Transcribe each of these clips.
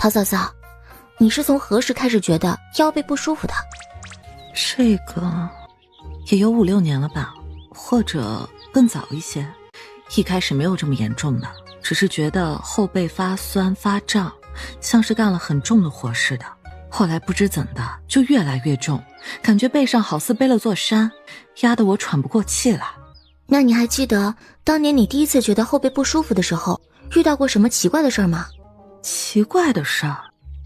陶嫂嫂，你是从何时开始觉得腰背不舒服的？这个也有5、6年了吧，或者更早一些。一开始没有这么严重的，只是觉得后背发酸发胀，像是干了很重的活似的。后来不知怎的就越来越重，感觉背上好似背了座山，压得我喘不过气来。那你还记得当年你第一次觉得后背不舒服的时候，遇到过什么奇怪的事儿吗？奇怪的事儿？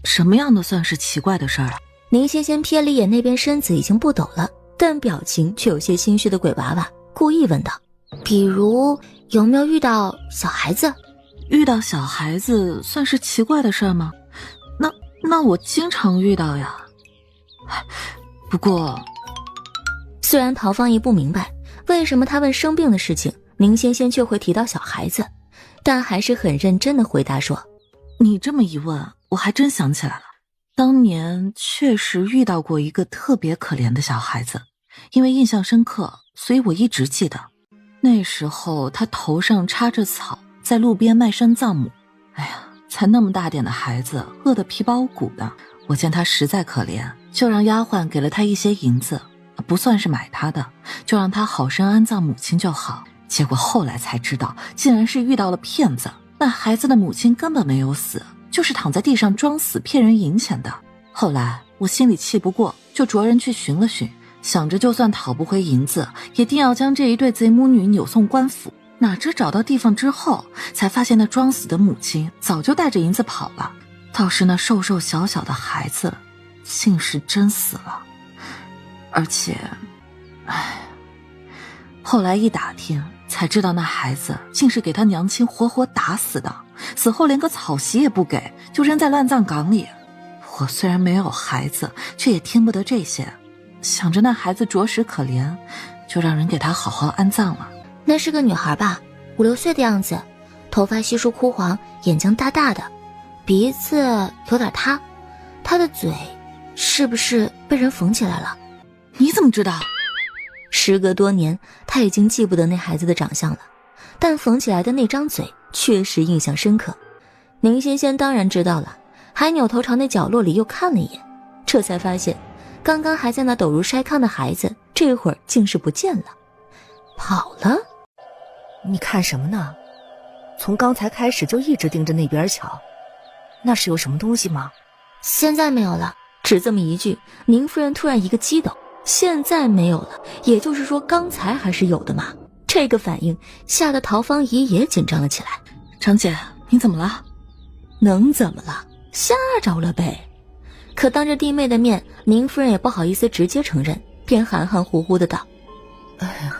什么样的算是奇怪的事儿啊？宁仙仙瞥了一眼那边身子已经不抖了，但表情却有些心虚的鬼娃娃，故意问道：比如有没有遇到小孩子？遇到小孩子算是奇怪的事儿吗？那我经常遇到呀。不过虽然陶芳仪不明白为什么他问生病的事情，宁仙仙却会提到小孩子，但还是很认真地回答说：你这么一问，我还真想起来了，当年确实遇到过一个特别可怜的小孩子，因为印象深刻，所以我一直记得。那时候他头上插着草，在路边卖身葬母。哎呀，才那么大点的孩子，饿得皮包骨的，我见他实在可怜，就让丫鬟给了他一些银子，不算是买他的，就让他好生安葬母亲就好。结果后来才知道，竟然是遇到了骗子，那孩子的母亲根本没有死，就是躺在地上装死骗人银钱的。后来我心里气不过，就着人去寻了寻，想着就算讨不回银子，也定要将这一对贼母女扭送官府。哪知找到地方之后，才发现那装死的母亲早就带着银子跑了，倒是那瘦瘦小小的孩子竟是真死了。而且后来一打听才知道，那孩子竟是给他娘亲活活打死的，死后连个草席也不给，就扔在乱葬岗里。我虽然没有孩子，却也听不得这些，想着那孩子着实可怜，就让人给他好好安葬了。那是个女孩吧，5、6岁的样子，头发稀疏枯黄，眼睛大大的，鼻子有点塌，她的嘴是不是被人缝起来了？你怎么知道？时隔多年，她已经记不得那孩子的长相了，但缝起来的那张嘴确实印象深刻。宁仙仙当然知道了，还扭头朝那角落里又看了一眼，这才发现刚刚还在那抖如筛糠的孩子，这会儿竟是不见了，跑了。你看什么呢？从刚才开始就一直盯着那边瞧，那是有什么东西吗？现在没有了。只这么一句，宁夫人突然一个激动，现在没有了，也就是说刚才还是有的嘛。这个反应吓得陶芳仪也紧张了起来。长姐，你怎么了？能怎么了？吓着了呗。可当着弟妹的面，宁夫人也不好意思直接承认，便含含糊糊的道：哎呀，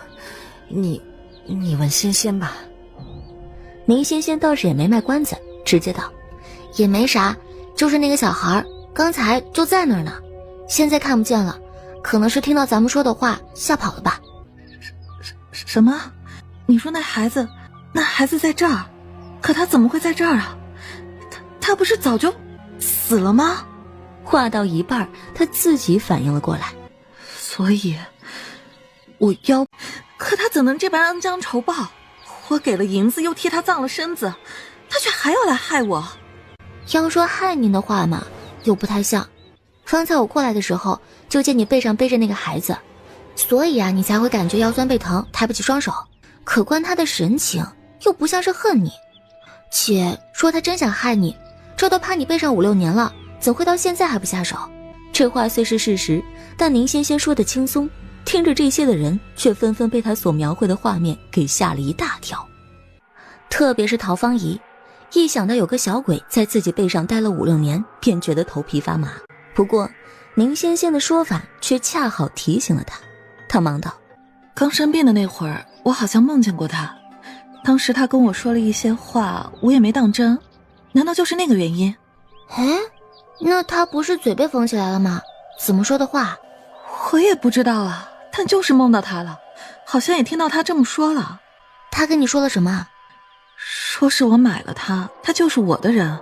你问仙仙吧。宁仙仙倒是也没卖关子，直接道：也没啥，就是那个小孩刚才就在那儿呢，现在看不见了，可能是听到咱们说的话吓跑了吧。什么？你说那孩子在这儿？可他怎么会在这儿啊？他不是早就死了吗？话到一半，他自己反应了过来。所以我要，可他怎能这般恩将仇报？我给了银子，又替他葬了身子，他却还要来害我。要说害您的话嘛，又不太像。方才我过来的时候，就见你背上背着那个孩子，所以啊，你才会感觉腰酸背疼，抬不起双手。可观他的神情，又不像是恨你。且说他真想害你，这都趴你背上5、6年了，怎会到现在还不下手？这话虽是事实，但宁仙仙说的轻松，听着这些的人却纷纷被他所描绘的画面给吓了一大跳。特别是陶芳仪，一想到有个小鬼在自己背上待了5、6年，便觉得头皮发麻。不过宁仙仙的说法却恰好提醒了他，他忙道：刚生病的那会儿，我好像梦见过他，当时他跟我说了一些话，我也没当真，难道就是那个原因？那他不是嘴被缝起来了吗？怎么说的话？我也不知道啊，但就是梦到他了，好像也听到他这么说了。他跟你说了什么？说是我买了他，他就是我的人，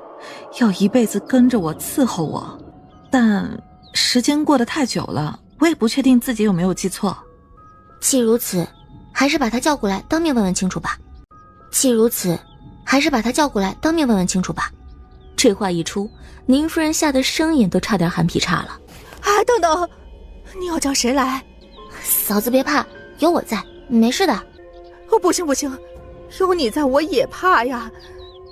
要一辈子跟着我伺候我。但时间过得太久了，我也不确定自己有没有记错。既如此，还是把他叫过来当面问问清楚吧。这话一出，宁夫人吓得声音都差点喊劈叉了。等等，你要叫谁来？嫂子别怕，有我在，没事的。不行，有你在我也怕呀，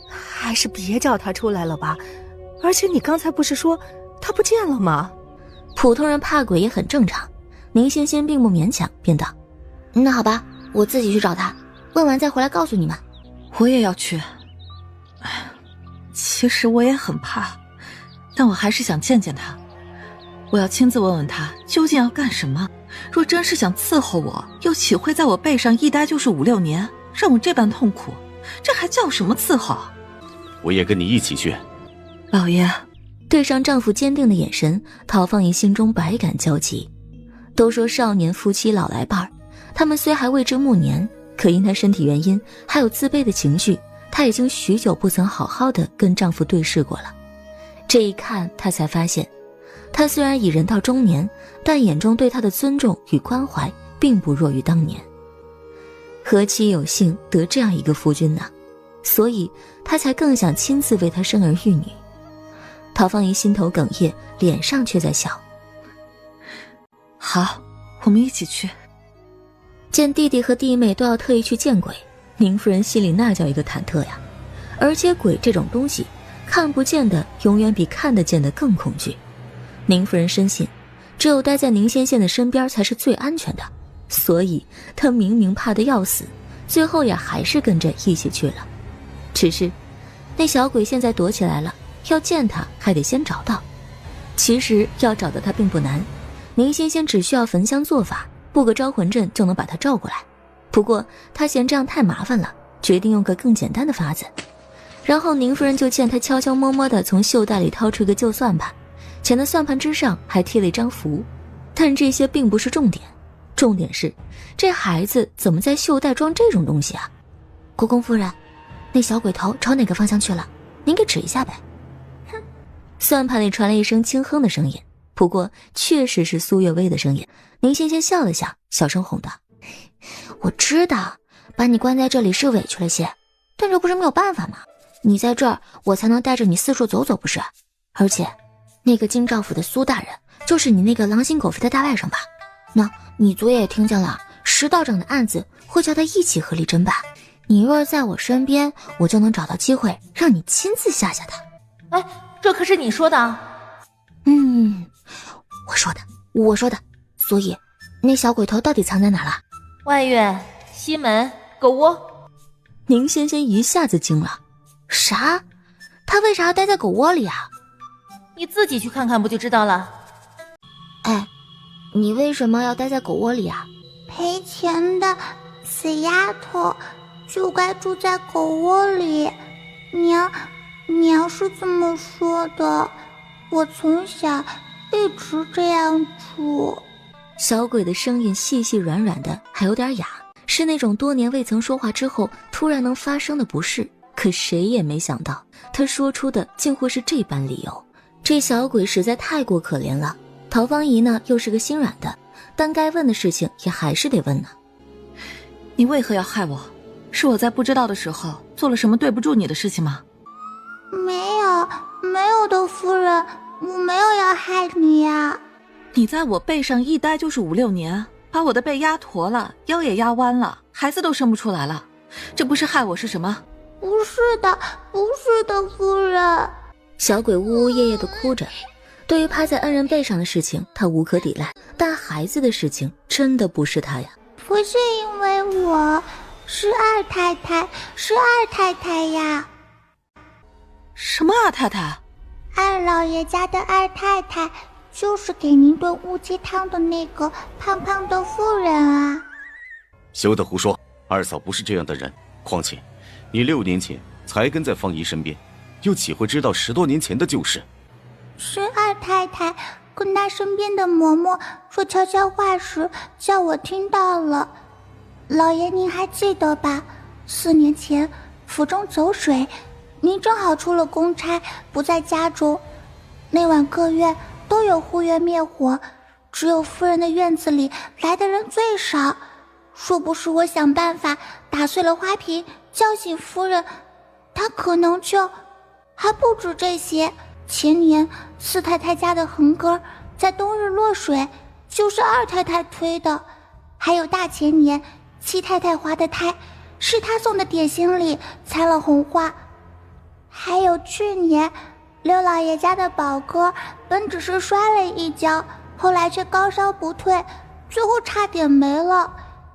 还是别叫他出来了吧。而且你刚才不是说他不见了吗？普通人怕鬼也很正常，宁仙仙并不勉强，便道：那好吧，我自己去找他，问完再回来告诉你们。我也要去。其实我也很怕，但我还是想见见他。我要亲自问问他究竟要干什么。若真是想伺候我，又岂会在我背上一待就是5、6年，让我这般痛苦？这还叫什么伺候？我也跟你一起去。老爷，对上丈夫坚定的眼神，陶芳仪心中百感交集。都说少年夫妻老来伴儿，他们虽还未至暮年，可因她身体原因，还有自卑的情绪，她已经许久不曾好好的跟丈夫对视过了。这一看，她才发现，他虽然已人到中年，但眼中对他的尊重与关怀并不弱于当年。何其有幸得这样一个夫君呢？所以他才更想亲自为他生儿育女。陶芳仪心头哽咽，脸上却在笑。好，我们一起去。见弟弟和弟妹都要特意去见鬼，宁夫人心里那叫一个忐忑呀。而且鬼这种东西，看不见的永远比看得见的更恐惧。宁夫人深信，只有待在宁仙仙的身边才是最安全的，所以她明明怕得要死，最后也还是跟着一起去了。只是那小鬼现在躲起来了，要见他还得先找到。其实要找到他并不难，宁仙仙只需要焚香做法，布个招魂阵就能把他召过来。不过他嫌这样太麻烦了，决定用个更简单的法子。然后宁夫人就见他悄悄摸摸地从袖袋里掏出一个旧算盘，且那算盘之上还贴了一张符。但这些并不是重点，重点是这孩子怎么在袖袋装这种东西啊？国公夫人，那小鬼头朝哪个方向去了？您给指一下呗。哼！算盘里传来一声轻哼的声音，不过确实是苏月薇的声音。宁仙仙笑了笑，小声哄道：我知道把你关在这里是委屈了些，但这不是没有办法吗？你在这儿，我才能带着你四处走走，不是？而且那个京兆府的苏大人就是你那个狼心狗肺的大外甥吧？那你昨夜也听见了，石道长的案子会叫他一起合力侦办。你若在我身边，我就能找到机会让你亲自吓吓他。哎，这可是你说的啊。我说的。所以那小鬼头到底藏在哪了？外院西门狗窝。宁仙仙一下子惊了。啥？他为啥要待在狗窝里啊？你自己去看看不就知道了。哎，你为什么要待在狗窝里啊？赔钱的死丫头就该住在狗窝里，娘是这么说的，我从小一直这样住。小鬼的声音细细软软的，还有点哑，是那种多年未曾说话之后突然能发生的不适。可谁也没想到，他说出的竟会是这般理由。这小鬼实在太过可怜了。陶芳仪呢，又是个心软的，但该问的事情也还是得问呢。你为何要害我？是我在不知道的时候做了什么对不住你的事情吗？没有的，夫人，我没有要害你呀。你在我背上一待就是5、6年，把我的背压驼了，腰也压弯了，孩子都生不出来了，这不是害我是什么？不是的，夫人。小鬼呜呜咽咽地哭着。对于趴在恩人背上的事情，他无可抵赖，但孩子的事情真的不是他呀。不是因为我，是二太太呀。什么二太太？二老爷家的二太太，就是给您炖乌鸡汤的那个胖胖的妇人啊。休得胡说，二嫂不是这样的人。况且你6年前才跟在芳姨身边，又岂会知道10多年前的旧事？是二太太跟她身边的嬷嬷说悄悄话时，叫我听到了。老爷您还记得吧？4年前府中走水，您正好出了公差，不在家中。那晚各院都有护院灭火，只有夫人的院子里来的人最少。若不是我想办法打碎了花瓶，叫醒夫人，她可能就……还不止这些，前年四太太家的横根在冬日落水，就是二太太推的，还有大前年七太太怀的胎，是她送的点心里掺了红花，还有去年刘老爷家的宝哥本只是摔了一跤，后来却高烧不退，最后差点没了。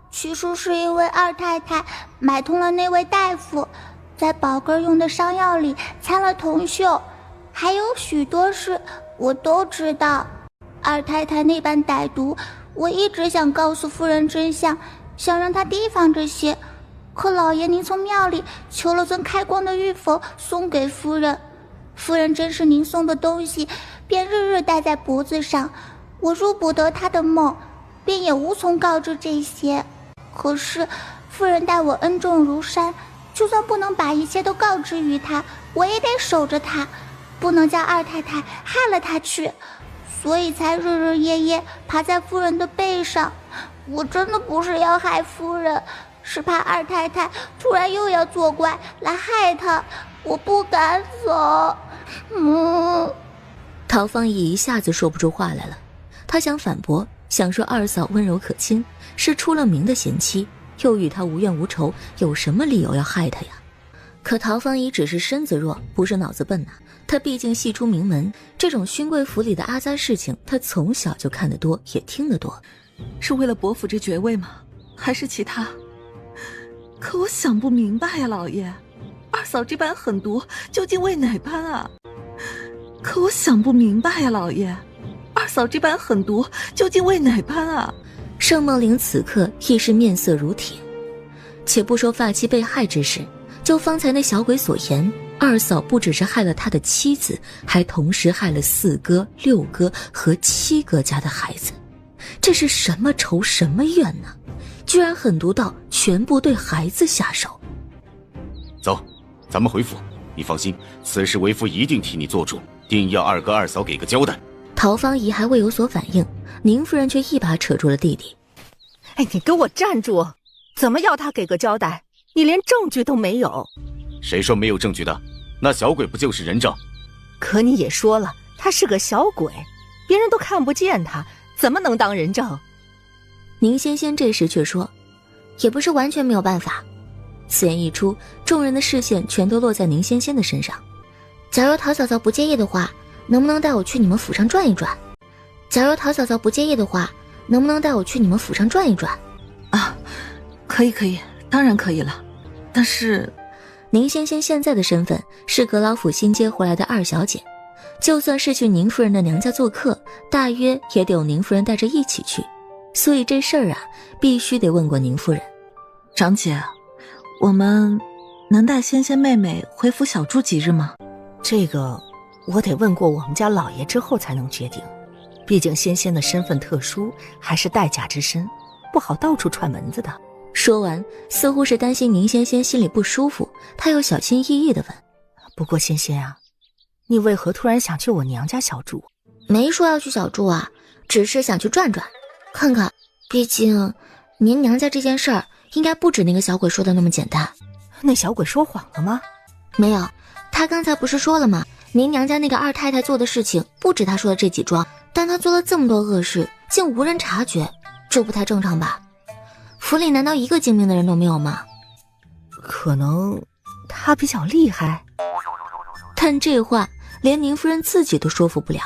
其实是因为二太太买通了那位大夫，在宝哥用的伤药里掺了铜锈，还有许多事我都知道。二太太那般歹毒，我一直想告诉夫人真相，想让她提防这些，可老爷您从庙里求了尊开光的玉佛送给夫人，夫人真是您送的东西，便日日戴在脖子上，我入不得她的梦，便也无从告知这些。可是夫人待我恩重如山，就算不能把一切都告知于她，我也得守着她，不能叫二太太害了她去，所以才日日夜夜爬在夫人的背上。我真的不是要害夫人，是怕二太太突然又要作怪来害她，我不敢走。陶芳仪一下子说不出话来了，她想反驳，想说二嫂温柔可亲，是出了名的贤妻，又与她无怨无仇，有什么理由要害她呀？可陶芳仪只是身子弱，不是脑子笨呐。她毕竟系出名门，这种勋贵府里的阿杂事情，她从小就看得多，也听得多。是为了伯府这爵位吗？还是其他？可我想不明白呀，老爷，二嫂这般狠毒，究竟为哪般啊？可我想不明白呀，老爷，二嫂这般狠毒，究竟为哪般啊？盛梦玲此刻亦是面色如铁。且不说发妻被害之事，就方才那小鬼所言，二嫂不只是害了他的妻子，还同时害了四哥、六哥和七哥家的孩子。这是什么仇什么怨呢？居然狠毒到全部对孩子下手。走，咱们回府。你放心，此事为夫一定替你做主，定要二哥二嫂给个交代。陶芳仪还未有所反应，宁夫人却一把扯住了弟弟。哎，你给我站住！怎么要他给个交代？你连证据都没有。谁说没有证据的？那小鬼不就是人证？可你也说了，他是个小鬼，别人都看不见他，怎么能当人证？宁仙仙这时却说，也不是完全没有办法。此言一出，众人的视线全都落在宁仙仙的身上。假如陶嫂嫂不介意的话，能不能带我去你们府上转一转？假如陶嫂嫂不介意的话，能不能带我去你们府上转一转？啊，可以，当然可以了。但是，宁仙仙现在的身份是阁老府新接回来的二小姐，就算是去宁夫人的娘家做客，大约也得有宁夫人带着一起去。所以这事儿啊，必须得问过宁夫人。长姐，我们能带仙仙妹妹回府小住几日吗？这个我得问过我们家老爷之后才能决定，毕竟仙仙的身份特殊，还是带甲之身，不好到处串门子的。说完，似乎是担心宁仙仙心里不舒服，她又小心翼翼地问：不过仙仙啊，你为何突然想去我娘家小住？没说要去小住啊，只是想去转转看看，毕竟您娘家这件事儿应该不止那个小鬼说的那么简单。那小鬼说谎了吗？没有，他刚才不是说了吗？您娘家那个二太太做的事情不止他说的这几桩，但他做了这么多恶事，竟无人察觉，这不太正常吧？府里难道一个精明的人都没有吗？可能他比较厉害。但这话连宁夫人自己都说服不了。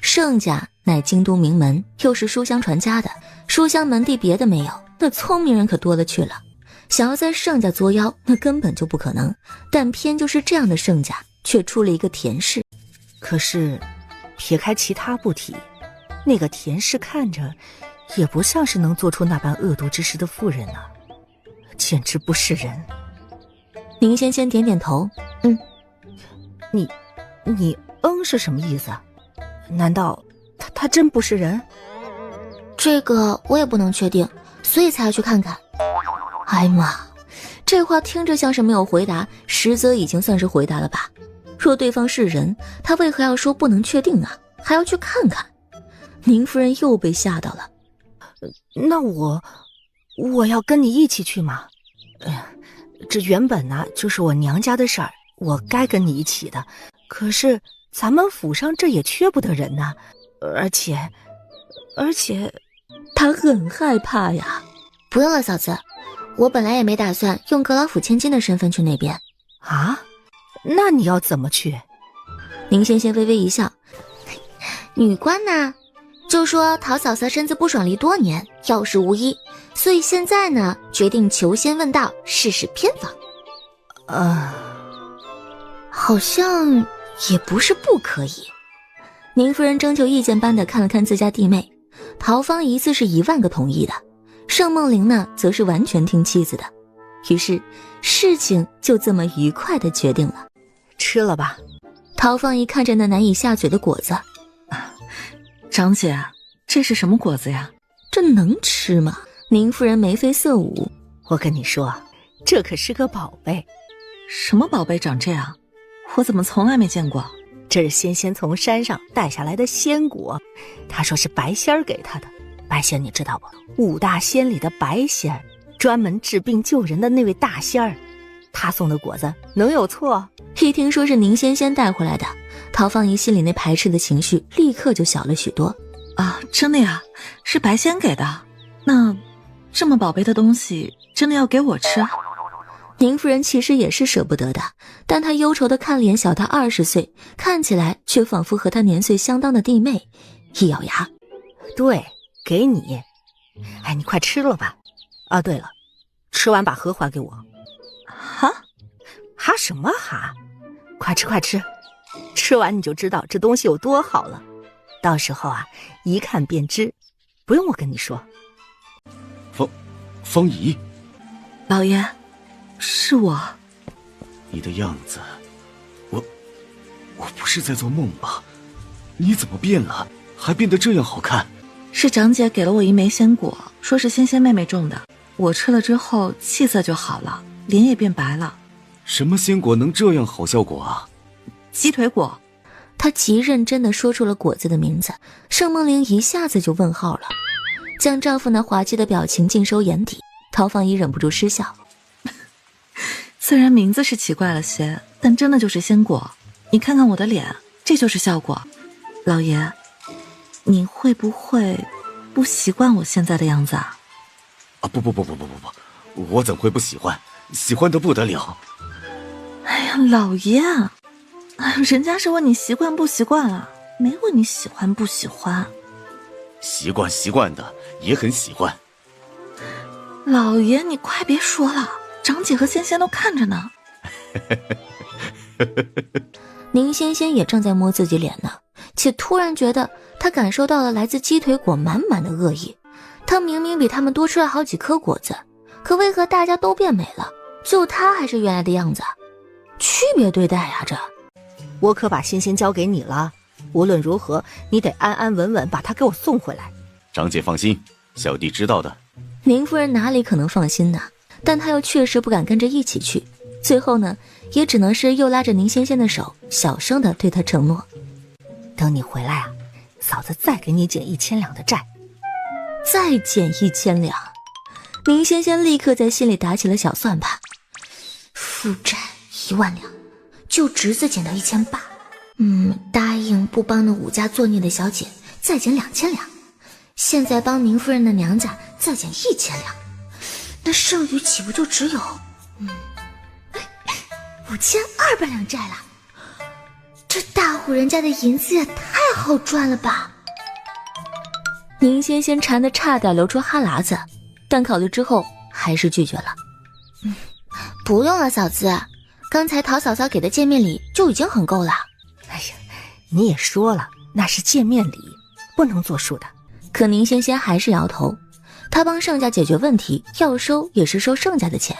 盛家乃京都名门，又是书香传家的，书香门第别的没有，那聪明人可多了去了。想要在盛家作妖，那根本就不可能。但偏就是这样的盛家，却出了一个田氏。可是，撇开其他不提，那个田氏看着也不像是能做出那般恶毒之事的妇人啊，简直不是人。宁仙仙点点头，你是什么意思？难道他真不是人？这个我也不能确定，所以才要去看看。哎妈，这话听着像是没有回答，实则已经算是回答了吧？若对方是人，他为何要说不能确定啊？还要去看看？宁夫人又被吓到了。那我要跟你一起去吗？这原本呢就是我娘家的事儿，我该跟你一起的，可是咱们府上这也缺不得人呐，而且他很害怕呀。不用了，嫂子，我本来也没打算用阁老府千金的身份去那边。啊？那你要怎么去？宁仙仙微微一笑，女官呐，就说陶嫂嫂身子不爽离多年，药石无医，所以现在呢，决定求仙问道，试试偏方。好像也不是不可以。宁夫人征求意见般的看了看自家弟妹，陶芳一次是10000个同意的，盛梦玲呢，则是完全听妻子的。于是事情就这么愉快的决定了。吃了吧。陶芳一看着那难以下嘴的果子，长姐，这是什么果子呀？这能吃吗？宁夫人眉飞色舞，我跟你说，这可是个宝贝。什么宝贝长这样？我怎么从来没见过？这是仙仙从山上带下来的仙果，她说是白仙儿给她的。白仙你知道不？5大仙里的白仙儿，专门治病救人的那位大仙儿，她送的果子能有错？一听说是宁仙仙带回来的，陶芳仪心里那排斥的情绪立刻就小了许多。啊，真的呀？是白仙给的？那这么宝贝的东西真的要给我吃啊？宁夫人其实也是舍不得的，但她忧愁地看脸小她20岁，看起来却仿佛和她年岁相当的弟妹，一咬牙，对，给你。哎，你快吃了吧。啊，对了，吃完把盒还给我。哈？哈什么哈？快吃快吃，吃完你就知道这东西有多好了。到时候啊，一看便知，不用我跟你说。方姨，老爷，是我。你的样子，我不是在做梦吧？你怎么变了？还变得这样好看？是长姐给了我一枚仙果，说是仙仙妹妹种的，我吃了之后气色就好了，脸也变白了。什么仙果能这样好效果啊？鸡腿果。她极认真地说出了果子的名字，盛梦玲一下子就问号了，将丈夫那滑稽的表情尽收眼底。陶芳仪忍不住失笑，虽然名字是奇怪了些，但真的就是仙果。你看看我的脸，这就是效果。老爷，你会不会不习惯我现在的样子啊？啊，不，我怎会不喜欢？喜欢得不得了。哎呀，老爷，人家是问你习惯不习惯啊，没问你喜欢不喜欢。习惯的，也很喜欢。老爷，你快别说了，长姐和仙仙都看着呢。宁仙仙也正在摸自己脸呢，且突然觉得她感受到了来自鸡腿果满满的恶意。她明明比他们多吃了好几颗果子，可为何大家都变美了，就她还是原来的样子？区别对待呀，这。我可把仙仙交给你了，无论如何你得安安稳稳把她给我送回来。长姐放心，小弟知道的。宁夫人哪里可能放心呢？但她又确实不敢跟着一起去，最后呢，也只能是又拉着宁仙仙的手，小声地对她承诺：等你回来啊，嫂子再给你减1000两的债。再减1000两。宁仙仙立刻在心里打起了小算盘，负债1万两，就侄子减到1800，答应不帮那5家作孽的小姐再减2000两，现在帮宁夫人的娘家再减1000两，那剩余岂不就只有5200两债了？这大户人家的银子也太好赚了吧！宁仙仙馋得差点流出哈喇子，但考虑之后还是拒绝了。不用了，嫂子，刚才陶嫂嫂给的见面礼就已经很够了。哎呀，你也说了，那是见面礼，不能作数的。可宁仙仙还是摇头，她帮盛家解决问题，要收也是收盛家的钱。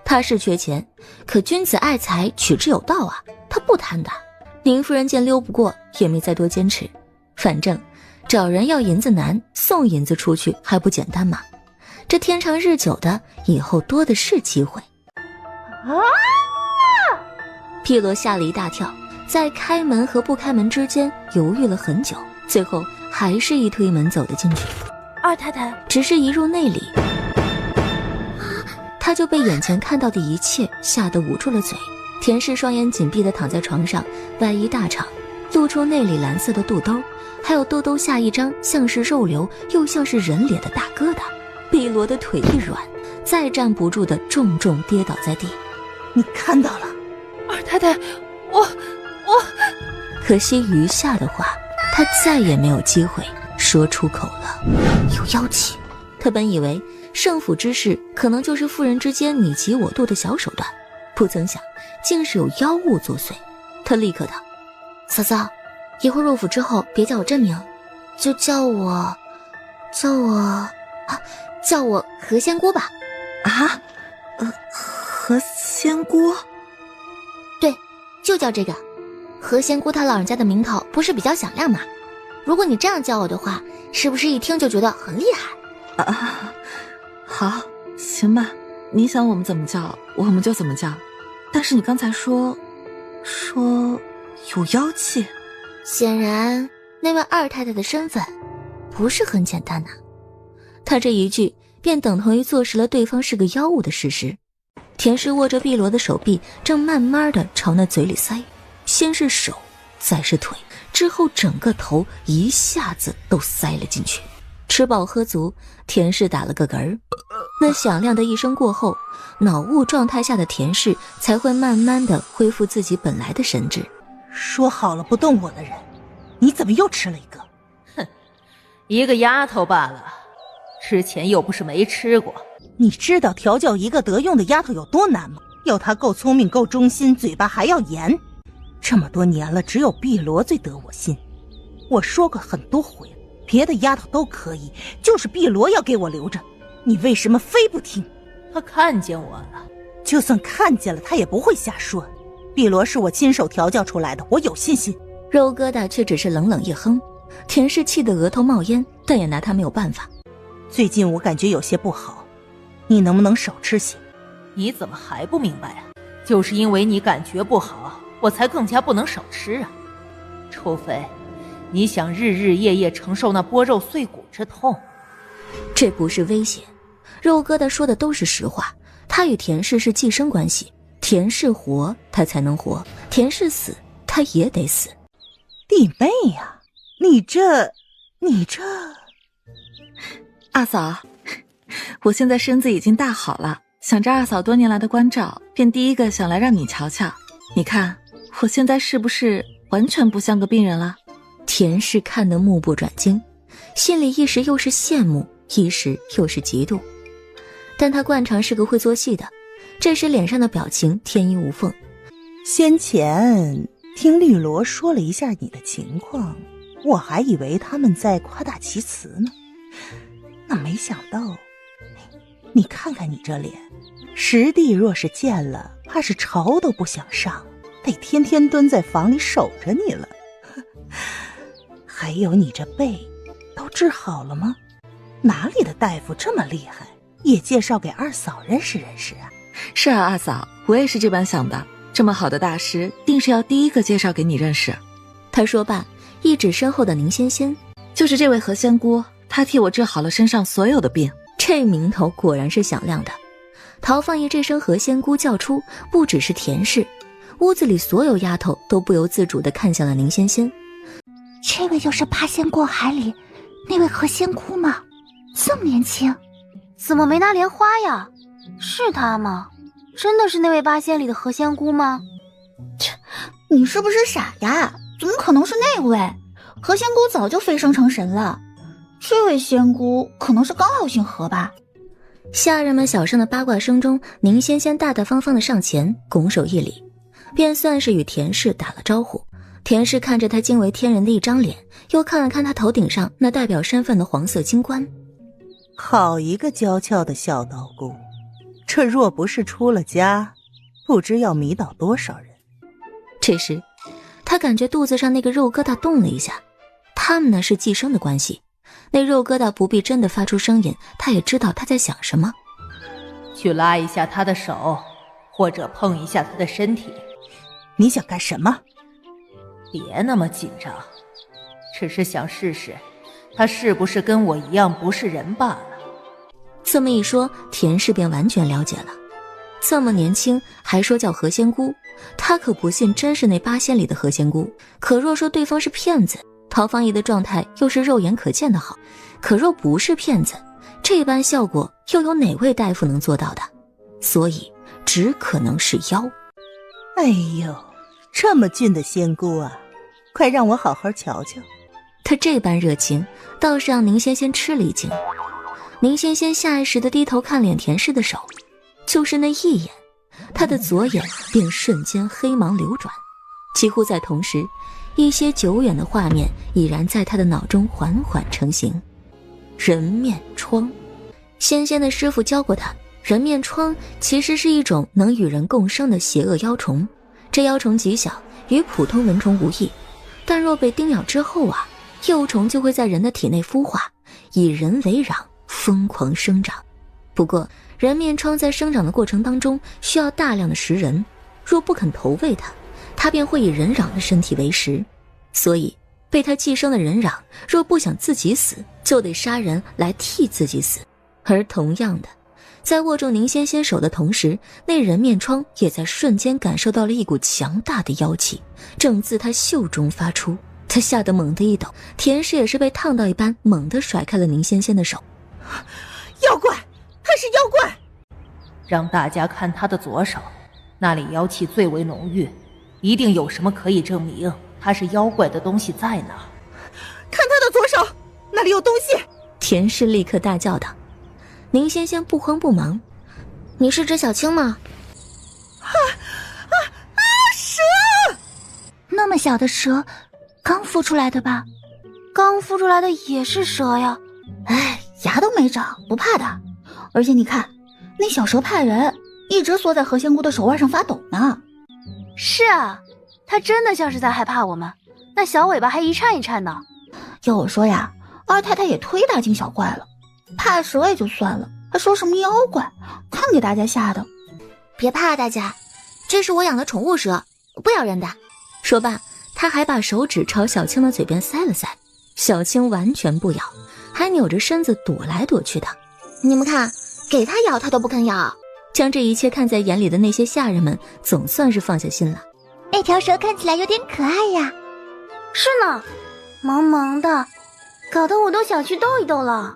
她是缺钱，可君子爱财，取之有道啊，她不贪的。宁夫人见溜不过，也没再多坚持，反正找人要银子难，送银子出去还不简单吗？这天长日久的，以后多的是机会。碧罗吓了一大跳，在开门和不开门之间犹豫了很久，最后还是一推门走了进去。二太太，只是一入内里，他就被眼前看到的一切吓得捂住了嘴，田氏双眼紧闭地躺在床上，外衣大敞，露出内里蓝色的肚兜，还有兜兜下一张像是肉瘤又像是人脸的大疙瘩。碧罗的腿一软，再站不住的重重跌倒在地。你看到了？二太太，我……可惜余下的话，他再也没有机会说出口了。有妖气，他本以为圣府之事可能就是妇人之间你急我妒的小手段，不曾想竟是有妖物作祟。他立刻道：嫂嫂，一会儿入府之后别叫我真名，就叫我何仙姑吧。啊？何仙姑？对，就叫这个。何仙姑她老人家的名头不是比较响亮吗？如果你这样叫我的话，是不是一听就觉得很厉害？好，行吧，你想我们怎么叫我们就怎么叫。但是你刚才说有妖气，显然那位二太太的身份不是很简单呐。他这一句便等同于坐实了对方是个妖物的事实。田氏握着碧罗的手臂，正慢慢的朝那嘴里塞，先是手，再是腿，之后整个头一下子都塞了进去。吃饱喝足，田氏打了个嗝儿。那响亮的一声过后，脑雾状态下的田氏才会慢慢的恢复自己本来的神智。说好了不动我的人，你怎么又吃了一个？哼，一个丫头罢了，之前又不是没吃过。你知道调教一个得用的丫头有多难吗？要她够聪明够忠心，嘴巴还要严。这么多年了，只有碧罗最得我心。我说过很多回了，别的丫头都可以，就是碧罗要给我留着。你为什么非不听？她看见我了。就算看见了，她也不会瞎说。碧罗是我亲手调教出来的，我有信心。肉疙瘩却只是冷冷一哼。田氏气得额头冒烟，但也拿他没有办法。最近我感觉有些不好，你能不能少吃些？你怎么还不明白啊？就是因为你感觉不好，我才更加不能少吃啊。除非你想日日夜夜承受那剥肉碎骨之痛。这不是威胁，肉疙瘩说的都是实话。他与田氏是寄生关系，田氏活他才能活，田氏死他也得死。弟妹呀，你这二嫂，我现在身子已经大好了，想着二嫂多年来的关照，便第一个想来让你瞧瞧。你看我现在是不是完全不像个病人了？田氏看得目不转睛，心里一时又是羡慕，一时又是嫉妒。但他惯常是个会做戏的，这时脸上的表情天衣无缝。先前听绿萝说了一下你的情况，我还以为他们在夸大其词呢，那没想到，你看看你这脸，师弟若是见了，怕是朝都不想上，得天天蹲在房里守着你了。还有你这背，都治好了吗？哪里的大夫这么厉害，也介绍给二嫂认识认识啊？是啊，二嫂，我也是这般想的。这么好的大师，定是要第一个介绍给你认识。他说罢，一指身后的宁仙仙，就是这位何仙姑，她替我治好了身上所有的病。这名头果然是响亮的。陶放逸这声何仙姑叫出，不只是田氏，屋子里所有丫头都不由自主地看向了宁仙仙。这位就是八仙过海里那位何仙姑吗？这么年轻，怎么没拿莲花呀？是她吗？真的是那位八仙里的何仙姑吗？切，你是不是傻呀？怎么可能是那位？何仙姑早就飞升成神了，这位仙姑可能是刚好姓何吧。下人们小声的八卦声中，宁仙仙大大方方的上前拱手一礼，便算是与田氏打了招呼。田氏看着他惊为天人的一张脸，又看了看他头顶上那代表身份的黄色金冠。好一个娇俏的小道姑，这若不是出了家，不知要迷倒多少人。这时他感觉肚子上那个肉疙瘩动了一下，他们呢是寄生的关系，那肉疙瘩不必真的发出声音，他也知道他在想什么。去拉一下他的手，或者碰一下他的身体。你想干什么？别那么紧张，只是想试试他是不是跟我一样不是人罢了。这么一说，田氏便完全了解了。这么年轻还说叫何仙姑，他可不信真是那八仙里的何仙姑。可若说对方是骗子，陶芳姨的状态又是肉眼可见的好。可若不是骗子，这般效果又有哪位大夫能做到的？所以只可能是妖。哎呦，这么俊的仙姑啊，快让我好好瞧瞧。他这般热情，倒是让宁仙仙吃了一惊。宁仙仙下意识地低头看脸田氏的手，就是那一眼，她的左眼便瞬间黑芒流转。几乎在同时，一些久远的画面已然在她的脑中缓缓成型。人面疮，仙仙的师傅教过她，人面疮其实是一种能与人共生的邪恶妖虫。这妖虫极小，与普通蚊虫无异，但若被叮咬之后啊，幼虫就会在人的体内孵化，以人为壤，疯狂生长。不过人面疮在生长的过程当中需要大量的食人，若不肯投喂它，它便会以人壤的身体为食。所以被它寄生的人壤若不想自己死，就得杀人来替自己死。而同样的，在握住宁仙仙手的同时，那人面疮也在瞬间感受到了一股强大的妖气，正自他袖中发出。他吓得猛地一抖，田氏也是被烫到一般，猛地甩开了宁仙仙的手。妖怪，他是妖怪！让大家看他的左手，那里妖气最为浓郁，一定有什么可以证明他是妖怪的东西在哪。看他的左手，那里有东西！田氏立刻大叫道。宁仙仙不慌不忙：“你是指小青吗？”蛇！那么小的蛇，刚孵出来的吧？刚孵出来的也是蛇呀。哎，牙都没长，不怕的。而且你看，那小蛇怕人，一直缩在何仙姑的手腕上发抖呢。是啊，它真的像是在害怕我们，那小尾巴还一颤一颤的。要我说呀，二太太也忒大惊小怪了。怕蛇也就算了，还说什么妖怪，看给大家吓的。别怕大家，这是我养的宠物蛇，不咬人的。说罢，他还把手指朝小青的嘴边塞了塞。小青完全不咬，还扭着身子躲来躲去的。你们看，给他咬他都不肯咬。将这一切看在眼里的那些下人们总算是放下心了。那条蛇看起来有点可爱呀。是呢，萌萌的，搞得我都想去逗一逗了。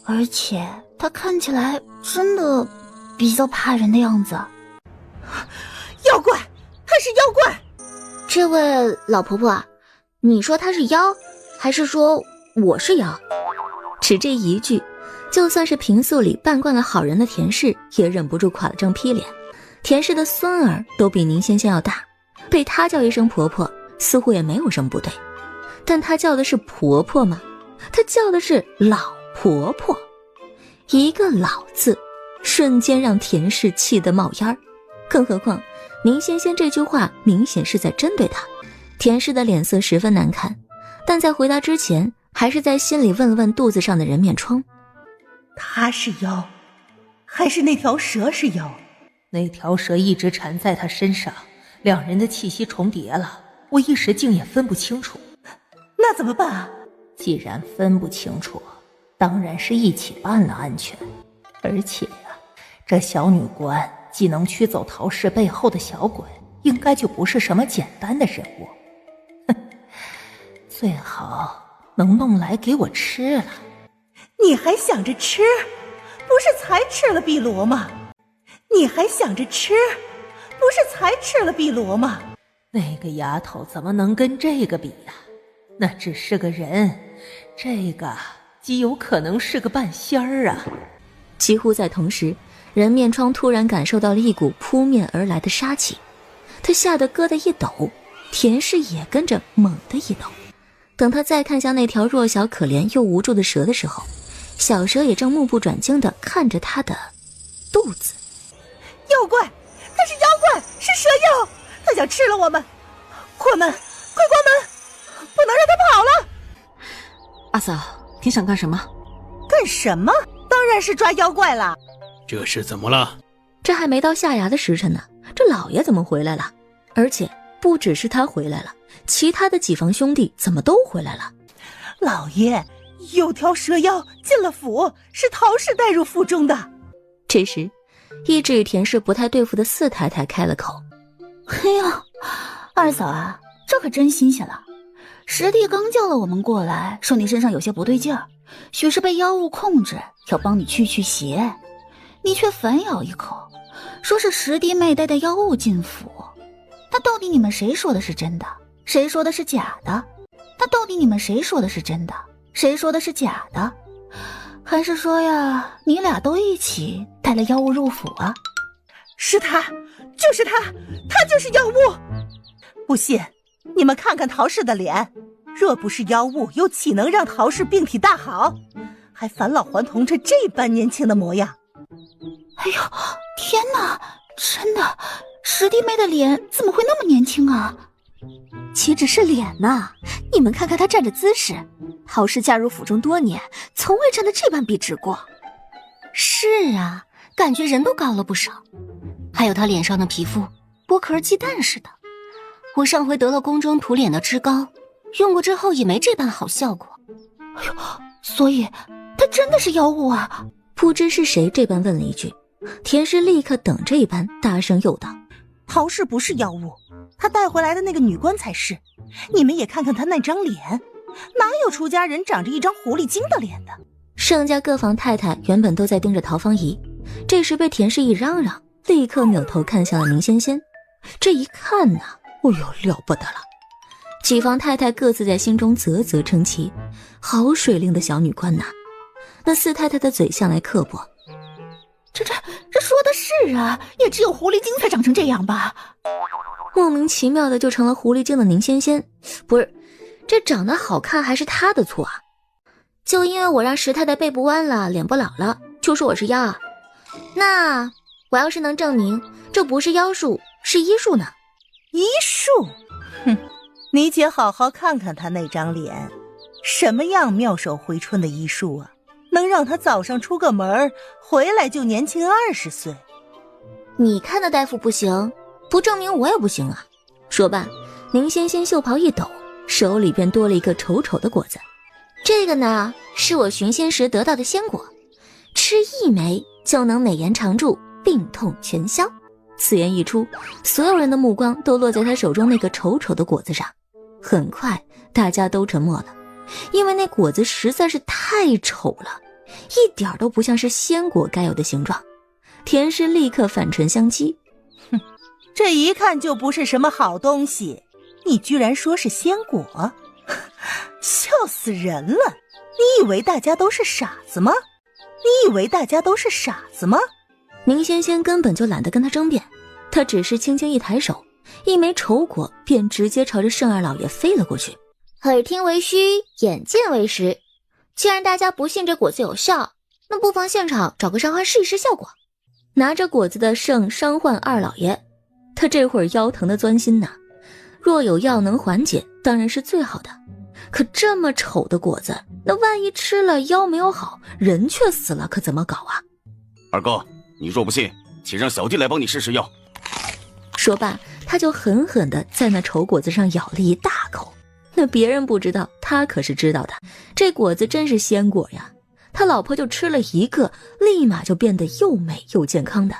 而且它看起来真的比较怕人的样子。妖怪，他是妖怪！这位老婆婆，你说他是妖，还是说我是妖？只这一句，就算是平素里扮惯了好人的田氏也忍不住垮了张屁脸。田氏的孙儿都比宁仙仙要大，被她叫一声婆婆似乎也没有什么不对。但她叫的是婆婆吗？她叫的是老婆婆。一个老字瞬间让田氏气得冒烟儿。更何况宁仙仙这句话明显是在针对她。田氏的脸色十分难看，但在回答之前还是在心里问了问肚子上的人面疮。他是妖，还是那条蛇是妖？那条蛇一直缠在他身上，两人的气息重叠了，我一时竟也分不清楚。那怎么办啊？既然分不清楚，当然是一起办了安全。而且呀，这小女官既能驱走陶氏背后的小鬼，应该就不是什么简单的人物。哼，最好能弄来给我吃了。你还想着吃？不是才吃了碧螺吗？你还想着吃？不是才吃了碧螺吗？那个丫头怎么能跟这个比呀？那只是个人，这个极有可能是个半仙儿啊！几乎在同时，人面疮突然感受到了一股扑面而来的杀气，他吓得咯的一抖，田氏也跟着猛地一抖。等他再看向那条弱小可怜又无助的蛇的时候，小蛇也正目不转睛地看着他的肚子。妖怪，他是妖怪，是蛇妖，他想吃了我们！关门，快关门，不能让他跑了！阿嫂，你想干什么？干什么？当然是抓妖怪了。这是怎么了？这还没到下牙的时辰呢，这老爷怎么回来了？而且不只是他回来了，其他的几房兄弟怎么都回来了？老爷，有条蛇妖进了府，是陶氏带入府中的。这时，一直与田氏不太对付的四太太开了口。哎呀，二嫂啊，这可真新鲜了。师弟刚叫了我们过来，说你身上有些不对劲儿，许是被妖物控制，要帮你驱邪。你却反咬一口，说是师弟妹带的妖物进府。那到底你们谁说的是真的？谁说的是假的？那到底你们谁说的是真的？谁说的是假的？还是说呀，你俩都一起带了妖物入府啊？是他，就是他，他就是妖物！不信，你们看看陶氏的脸，若不是妖物，又岂能让陶氏病体大好，还返老还童这般年轻的模样？哎呦，天哪，真的，师弟妹的脸怎么会那么年轻啊？岂止是脸呐，你们看看她站着姿势，陶氏嫁入府中多年，从未站得这般笔直过。是啊，感觉人都高了不少。还有她脸上的皮肤，剥壳鸡蛋似的。我上回得了宫中涂脸的脂膏，用过之后也没这般好效果。哎呦，所以她真的是妖物啊！不知是谁这般问了一句，田氏立刻等这般大声又道：陶氏不是妖物，她带回来的那个女官才是。你们也看看她那张脸，哪有出家人长着一张狐狸精的脸的？盛家各房太太原本都在盯着陶芳仪，这时被田氏一嚷嚷，立刻扭头看向了宁仙仙。这一看呐，哎呦，了不得了！几房太太各自在心中啧啧称奇，好水灵的小女官呐。那四太太的嘴向来刻薄，这说的是啊，也只有狐狸精才长成这样吧？莫名其妙的就成了狐狸精的宁仙仙，不是，这长得好看还是她的错啊？就因为我让石太太背不弯了，脸不老了，就说我是妖啊？那我要是能证明这不是妖术，是医术呢？医术？哼，你姐好好看看她那张脸，什么样妙手回春的医术啊？能让她早上出个门，回来就年轻20岁。你看的大夫不行，不证明我也不行啊。说罢，宁仙仙袖袍一抖，手里便多了一个丑丑的果子。这个呢，是我寻仙时得到的仙果，吃1枚就能美颜常驻，病痛全消。此言一出，所有人的目光都落在他手中那个丑丑的果子上。很快大家都沉默了，因为那果子实在是太丑了，一点都不像是仙果该有的形状。田氏立刻反唇相讥，哼，这一看就不是什么好东西，你居然说是仙果，笑死人了！你以为大家都是傻子吗？宁仙仙根本就懒得跟他争辩，他只是轻轻一抬手，1枚丑果便直接朝着圣二老爷飞了过去。耳听为虚，眼见为实，既然大家不信这果子有效，那不妨现场找个伤患试一试效果。拿着果子的圣伤患二老爷，他这会儿腰疼的钻心呐，若有药能缓解，当然是最好的。可这么丑的果子，那万一吃了腰没有好，人却死了，可怎么搞啊？二哥，你若不信，请让小弟来帮你试试药。说罢，他就狠狠地在那丑果子上咬了一大口。那别人不知道，他可是知道的，这果子真是仙果呀。他老婆就吃了一个，立马就变得又美又健康的。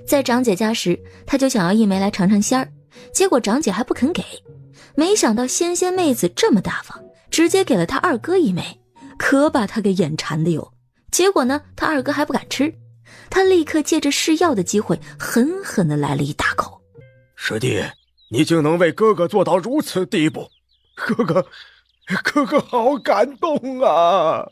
在长姐家时，他就想要1枚来尝尝鲜儿，结果长姐还不肯给。没想到仙仙妹子这么大方，直接给了他二哥1枚，可把他给眼馋的哟。结果呢，他二哥还不敢吃，他立刻借着试药的机会，狠狠地来了一大口。师弟，你竟能为哥哥做到如此地步，哥哥好感动啊！